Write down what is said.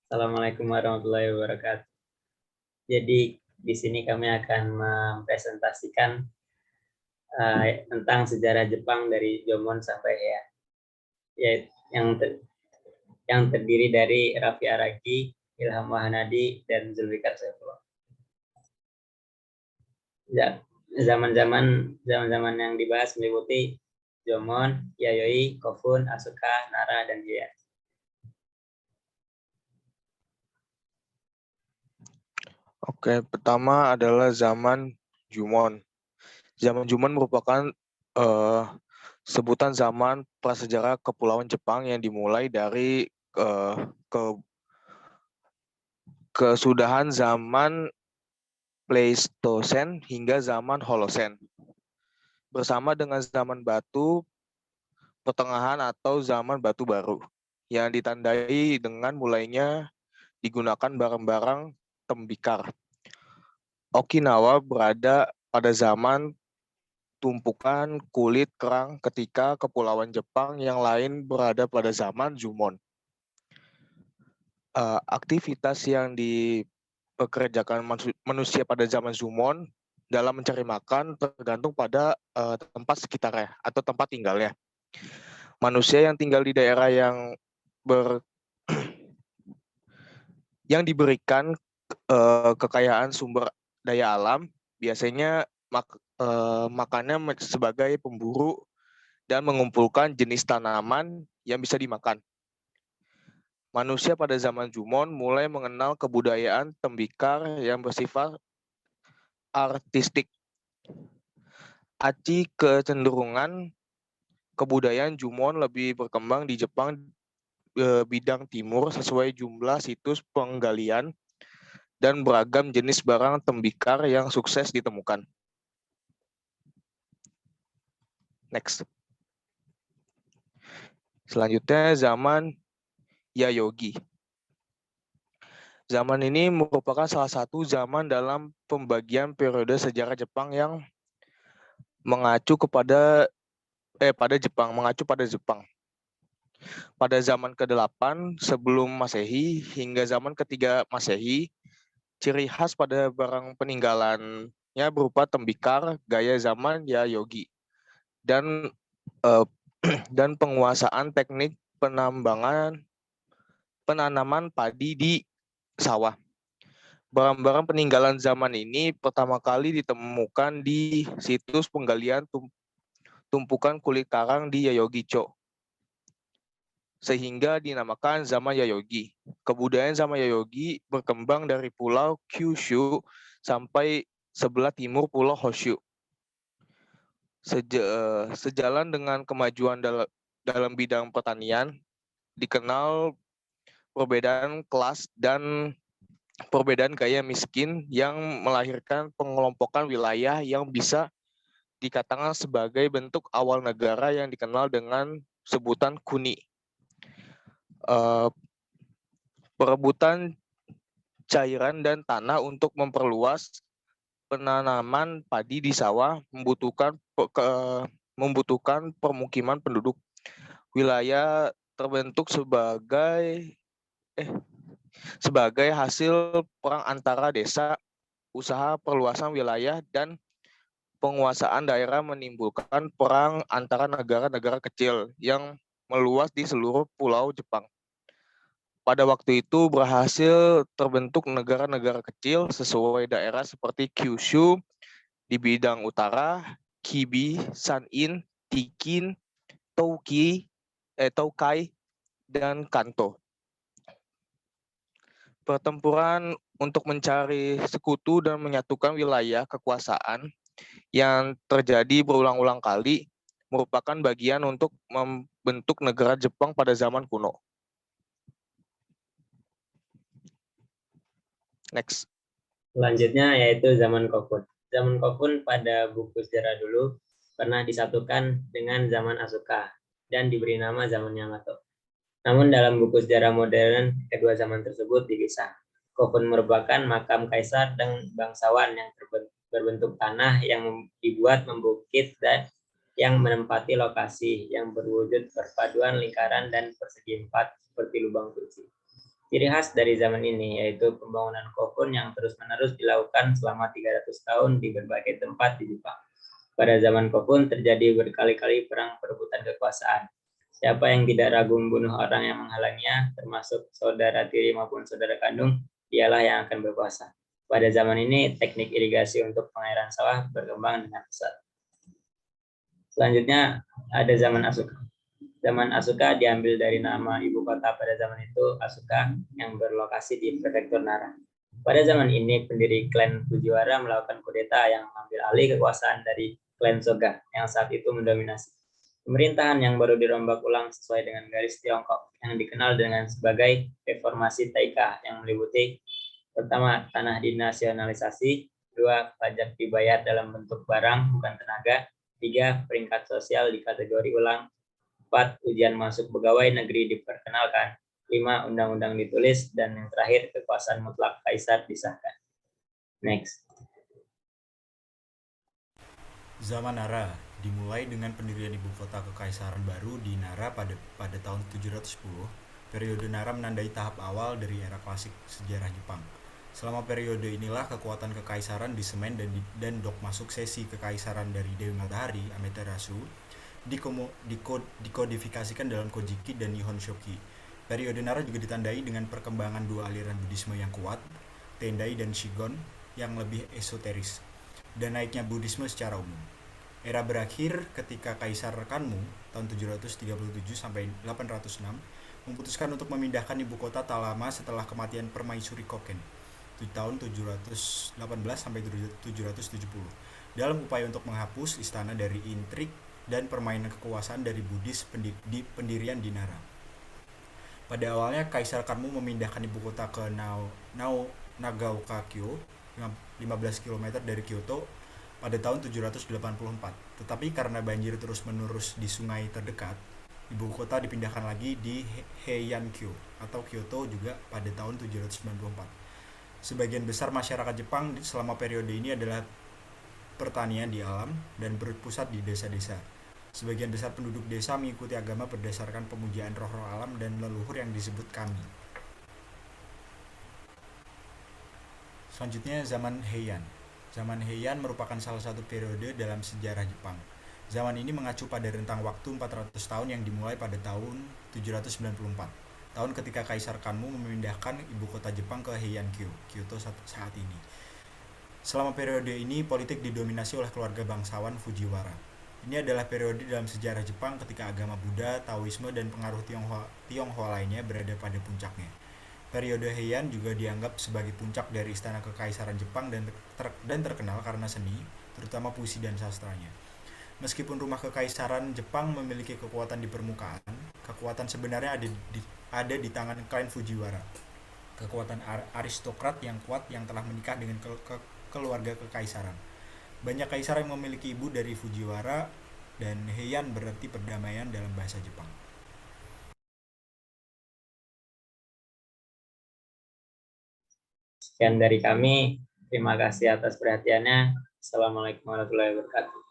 Assalamualaikum warahmatullahi wabarakatuh. Jadi di sini kami akan mempresentasikan tentang sejarah Jepang dari Jomon sampai Heian, ya, yang terdiri dari Raffi Araki, Ilham Wahanadi, dan Zulfikar Saifullah. Zaman-zaman yang dibahas meliputi Jomon, Yayoi, Kofun, Asuka, Nara, dan Heian. Oke, pertama adalah zaman Jumon. Zaman Jumon merupakan sebutan zaman prasejarah Kepulauan Jepang yang dimulai dari kesudahan zaman Pleistocene hingga zaman Holocene. Bersama dengan zaman batu pertengahan atau zaman batu baru, yang ditandai dengan mulainya digunakan barang-barang tembikar. Okinawa berada pada zaman tumpukan kulit kerang ketika kepulauan Jepang yang lain berada pada zaman Jumon. Aktivitas yang dipekerjakan manusia pada zaman Jumon dalam mencari makan tergantung pada tempat sekitarnya atau tempat tinggalnya. Manusia yang tinggal di daerah yang diberikan kekayaan sumber daya alam biasanya makannya sebagai pemburu dan mengumpulkan jenis tanaman yang bisa dimakan. Manusia pada zaman Jumon mulai mengenal kebudayaan tembikar yang bersifat artistik. Aci kecenderungan kebudayaan Jumon lebih berkembang di Jepang bidang timur sesuai jumlah situs penggalian dan beragam jenis barang tembikar yang sukses ditemukan. Next. Selanjutnya zaman Yayoi. Zaman ini merupakan salah satu zaman dalam pembagian periode sejarah Jepang yang mengacu pada Jepang. Pada zaman ke-8 sebelum Masehi hingga zaman ke-3 Masehi, ciri khas pada barang peninggalannya berupa tembikar gaya zaman Yayoi dan penguasaan teknik penanaman padi di sawah. Barang-barang peninggalan zaman ini pertama kali ditemukan di situs penggalian tumpukan kulit karang di Yayoi-cho, sehingga dinamakan zaman Yayoi. Kebudayaan zaman Yayoi berkembang dari pulau Kyushu sampai sebelah timur pulau Honshu. Sejalan dengan kemajuan dalam bidang pertanian, dikenal perbedaan kelas dan perbedaan gaya miskin yang melahirkan pengelompokan wilayah yang bisa dikatakan sebagai bentuk awal negara yang dikenal dengan sebutan kuni. Perebutan cairan dan tanah untuk memperluas penanaman padi di sawah membutuhkan permukiman penduduk. Wilayah terbentuk sebagai hasil perang antara desa, usaha perluasan wilayah, dan penguasaan daerah menimbulkan perang antara negara-negara kecil yang meluas di seluruh pulau Jepang. Pada waktu itu berhasil terbentuk negara-negara kecil sesuai daerah seperti Kyushu di bidang utara, Kibi, Sanin, Tikin, Tokai, dan Kanto. Pertempuran untuk mencari sekutu dan menyatukan wilayah kekuasaan yang terjadi berulang-ulang kali merupakan bagian untuk membentuk negara Jepang pada zaman kuno. Next. Selanjutnya yaitu zaman Kofun. Zaman Kofun pada buku sejarah dulu pernah disatukan dengan zaman Asuka dan diberi nama zaman Yamato. Namun dalam buku sejarah modern, kedua zaman tersebut dipisah. Kofun merupakan makam kaisar dan bangsawan yang berbentuk tanah yang dibuat membukit dan yang menempati lokasi yang berwujud perpaduan lingkaran dan persegi empat seperti lubang kursi. Ciri khas dari zaman ini yaitu pembangunan kofun yang terus-menerus dilakukan selama 300 tahun di berbagai tempat di Jepang. Pada zaman kofun terjadi berkali-kali perang perebutan kekuasaan. Siapa yang tidak ragu membunuh orang yang menghalanginya, termasuk saudara tiri maupun saudara kandung, dialah yang akan berkuasa. Pada zaman ini, teknik irigasi untuk pengairan sawah berkembang dengan pesat. Selanjutnya, ada zaman Asuka. Zaman Asuka diambil dari nama ibu kota pada zaman itu, Asuka, yang berlokasi di prefektur Nara. Pada zaman ini, pendiri klan Fujiwara melakukan kudeta yang mengambil alih kekuasaan dari klan Soga yang saat itu mendominasi. Pemerintahan yang baru dirombak ulang sesuai dengan garis Tiongkok yang dikenal dengan sebagai reformasi Taika yang meliputi pertama, tanah dinasionalisasi, dua, pajak dibayar dalam bentuk barang bukan tenaga, tiga, peringkat sosial di kategori ulang, 4. Ujian masuk pegawai negeri diperkenalkan. 5. Undang-undang ditulis. Dan yang terakhir, kekuasaan mutlak kaisar disahkan. Next. Zaman Nara dimulai dengan pendirian ibu kota kekaisaran baru di Nara pada tahun 710. Periode Nara menandai tahap awal dari era klasik sejarah Jepang. Selama periode inilah kekuatan kekaisaran disemen dan dogma suksesi kekaisaran dari Dewi Matahari, Amaterasu, dikodifikasikan dalam Kojiki dan Nihon Shoki. Periode Nara juga ditandai dengan perkembangan dua aliran Buddhisme yang kuat, Tendai dan Shigon, yang lebih esoteris, dan naiknya Buddhisme secara umum. Era berakhir ketika Kaisar Kanmu tahun 737 sampai 806 memutuskan untuk memindahkan ibu kota tak lama setelah kematian Permaisuri Koken di tahun 718 sampai 770 dalam upaya untuk menghapus istana dari intrik dan permainan kekuasaan dari Buddhis di pendirian di Nara. Pada awalnya Kaisar Kanmu memindahkan ibu kota ke Nagaoka-kyo 15 km dari Kyoto pada tahun 784. Tetapi karena banjir terus-menerus di sungai terdekat, ibu kota dipindahkan lagi di Heian-kyo atau Kyoto juga pada tahun 794. Sebagian besar masyarakat Jepang selama periode ini adalah pertanian di alam dan berpusat di desa-desa. Sebagian besar penduduk desa mengikuti agama berdasarkan pemujaan roh-roh alam dan leluhur yang disebut kami. Selanjutnya zaman Heian. Zaman Heian merupakan salah satu periode dalam sejarah Jepang. Zaman ini mengacu pada rentang waktu 400 tahun yang dimulai pada tahun 794. Tahun ketika Kaisar Kanmu memindahkan ibu kota Jepang ke Heian-kyo, Kyoto saat ini. Selama periode ini, politik didominasi oleh keluarga bangsawan Fujiwara. Ini adalah periode dalam sejarah Jepang ketika agama Buddha, Taoisme, dan pengaruh Tionghoa lainnya berada pada puncaknya. Periode Heian juga dianggap sebagai puncak dari istana kekaisaran Jepang dan terkenal karena seni, terutama puisi dan sastranya. Meskipun rumah kekaisaran Jepang memiliki kekuatan di permukaan, kekuatan sebenarnya ada di tangan klan Fujiwara. Kekuatan aristokrat yang kuat yang telah menikah dengan keluarga kekaisaran. Banyak kaisar yang memiliki ibu dari Fujiwara, dan Heian berarti perdamaian dalam bahasa Jepang. Sekian dari kami. Terima kasih atas perhatiannya. Assalamualaikum warahmatullahi wabarakatuh.